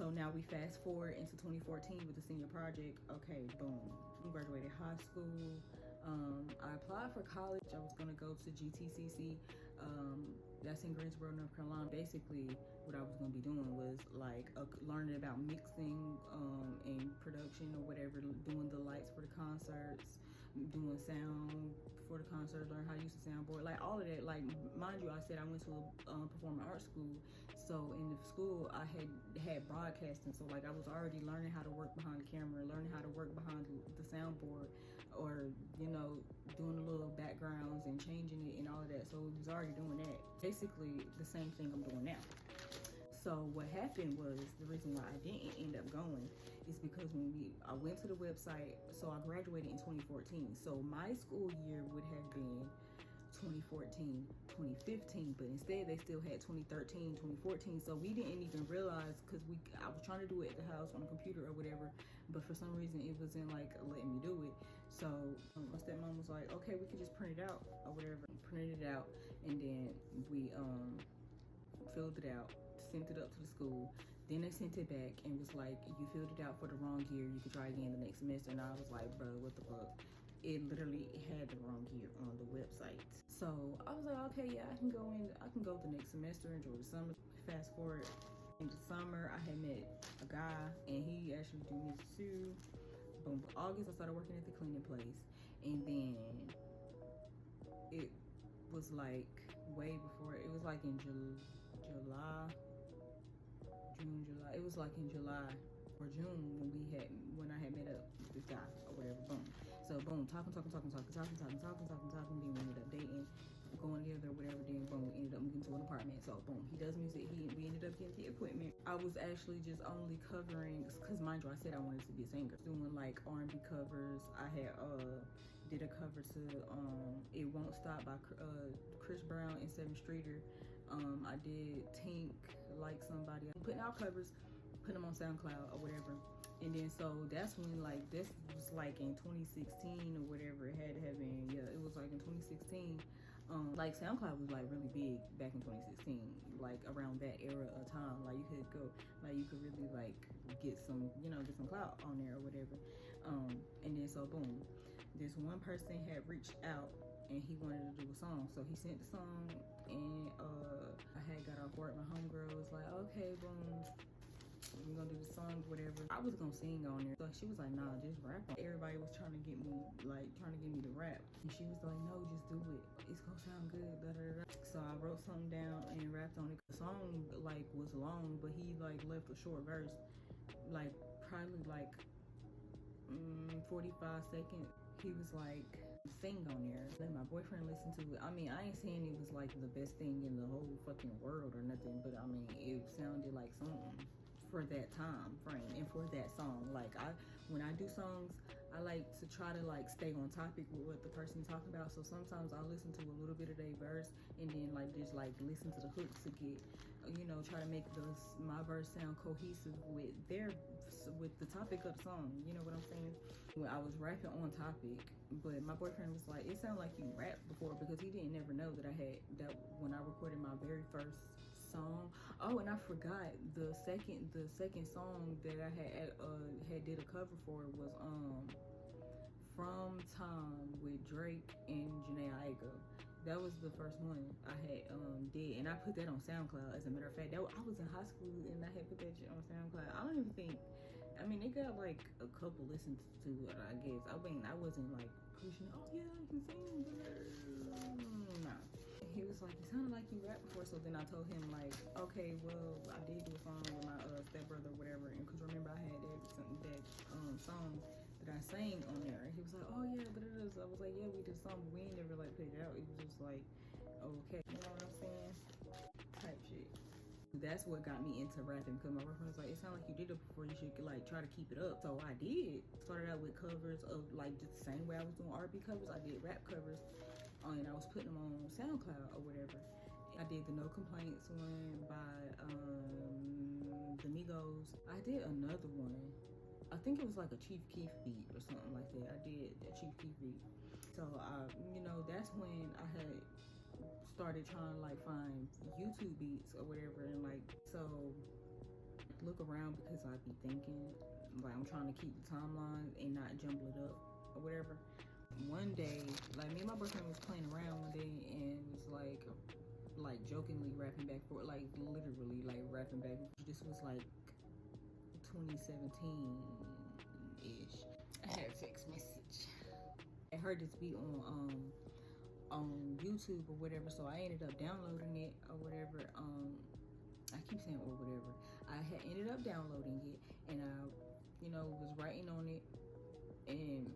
So now we fast forward into 2014 with the senior project. Okay, boom, I graduated high school. I applied for college. I was gonna go to GTCC. That's in Greensboro, North Carolina. Basically, what I was gonna be doing was like learning about mixing and production or whatever, doing the lights for the concerts, doing sound for the concert, learn how to use the soundboard, like all of that. Like, mind you, I said I went to a performing arts school, so in the school I had broadcasting, so like I was already learning how to work behind the camera, learning how to work behind the soundboard, or you know, doing the little backgrounds and changing it and all of that. So I was already doing that, basically the same thing I'm doing now. So what happened was, the reason why I didn't end up going is because I went to the website. So I graduated in 2014. So my school year would have been 2014, 2015, but instead they still had 2013, 2014. So we didn't even realize, because I was trying to do it at the house on the computer or whatever, but for some reason it wasn't like letting me do it. So my stepmom was like, okay, we could just print it out or whatever. Printed it out, and then we filled it out, sent it up to the school. Then they sent it back and was like, you filled it out for the wrong year, you could try again the next semester. And I was like, bro, what the fuck? It literally had the wrong year on the website. So I was like, okay, yeah, I can go the next semester, enjoy the summer. Fast forward in the summer, I had met a guy and he actually do music too. Boom, August I started working at the cleaning place, and then it was like way before. It was like in June, July. It was like in July or June when I had met up with this guy or whatever. Boom. So boom, talking. Then we ended up dating, going together or whatever. Then boom, we ended up moving to an apartment. So boom, he does music. We ended up getting the equipment. I was actually just only covering, because mind you, I said I wanted to be a singer, doing like R&B covers. I had did a cover to It Won't Stop by Chris Brown and Seven Streeter. I did Tink, Like Somebody. I'm putting out covers, put them on SoundCloud or whatever. And then so that's when, like, this was like in 2016 or whatever. It had to have been, yeah, it was like in 2016. Like SoundCloud was like really big back in 2016, like around that era of time. Like you could really like get some clout on there or whatever. And then so boom, this one person had reached out and he wanted to do a song. So he sent the song, and I had got off work. My homegirl was like, okay, boom, we're gonna do the song, whatever. I was gonna sing on there. So she was like, nah, just rap. Everybody was trying to get me to rap. And she was like, no, just do it. It's gonna sound good, da, da, da. So I wrote something down and rapped on it. The song like was long, but he like left a short verse, like probably like 45 seconds. He was like, sing on there. Let my boyfriend listen to it. I mean, I ain't saying it was like the best thing in the whole fucking world or nothing, but I mean, it sounded like something for that time frame and for that song. Like when I do songs, I like to try to like stay on topic with what the person's talking about. So sometimes I'll listen to a little bit of their verse and then like just like listen to the hooks to get, try to make my verse sound cohesive with the topic of the song. You know what I'm saying? When I was rapping on topic, but my boyfriend was like, it sounded like you rapped before, because he didn't never know that I had that when I recorded my very first song. Oh, and I forgot the second song that I had did a cover for was From Time with Drake and Janae Aiko. That was the first one I had did, and I put that on SoundCloud. As a matter of fact, I was in high school and I had put that shit on SoundCloud. I don't even think, I mean, it got like a couple listens to it, I guess. I mean, I wasn't like pushing, oh yeah, I can sing. No. He was like, you sounded like you rapped before. So then I told him like, okay, well, I did do a song with my stepbrother or whatever. And because remember, I had that song that I sang on there. And he was like, oh yeah, but it is. I was like, yeah, we did a song, but we ain't never like put it out. It was just like, okay, you know what I'm saying? Type shit. That's what got me into rapping, because my boyfriend was like, it sounds like you did it before, you should like try to keep it up. So I did. Started out with covers of like just the same way I was doing R&B covers. I did rap covers, and I was putting them on SoundCloud or whatever. I did the No Complaints one by the Migos. I did another one. I think it was like a Chief Keef beat or something like that. I did a Chief Keef beat. So that's when I had started trying to like find YouTube beats or whatever, and like so look around because I be thinking, like I'm trying to keep the timeline and not jumble it up or whatever. One day, like me and my boyfriend was playing around one day and was like jokingly rapping back for like literally like rapping back. This was like 2017-ish. I had a text message. I heard this beat on YouTube or whatever, so I ended up downloading it or whatever. I keep saying or whatever. I had ended up downloading it, and I, was writing on it and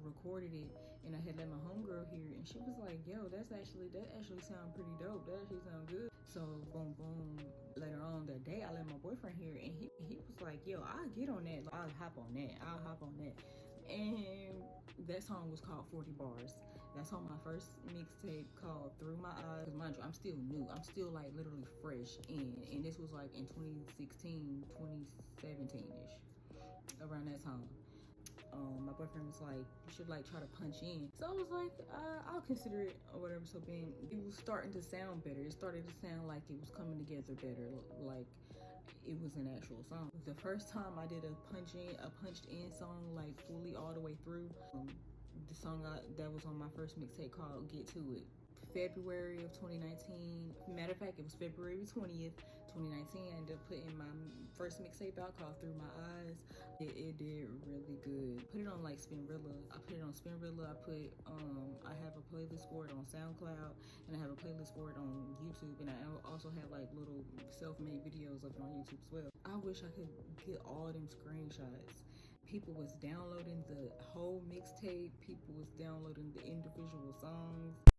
recorded it, and I had let my homegirl hear it, and she was like, "Yo, that actually sound pretty dope. That actually sound good." So boom, boom. Later on that day, I let my boyfriend hear it, and he was like, "Yo, I'll get on that. I'll hop on that. And that song was called 40 Bars. That's on my first mixtape called Through My Eyes. Mind you, I'm still new. I'm still like literally fresh in. And this was like in 2016, 2017-ish, around that time. My boyfriend was like, you should like try to punch in. So I was like, I'll consider it or whatever. So then it was starting to sound better. It started to sound like it was coming together better, like it was an actual song. The first time I did a punched in song, like fully all the way through. The song that was on my first mixtape called Get To It. February of 2019. Matter of fact, it was February 20th, 2019. I ended up putting my first mixtape out called Through My Eyes. It did really good. Put it on like Spinrilla. I put it on Spinrilla. I have a playlist for it on SoundCloud, and I have a playlist for it on YouTube, and I also have like little self-made videos of it on YouTube as well. I wish I could get all them screenshots. People was downloading the whole mixtape. People was downloading the individual songs.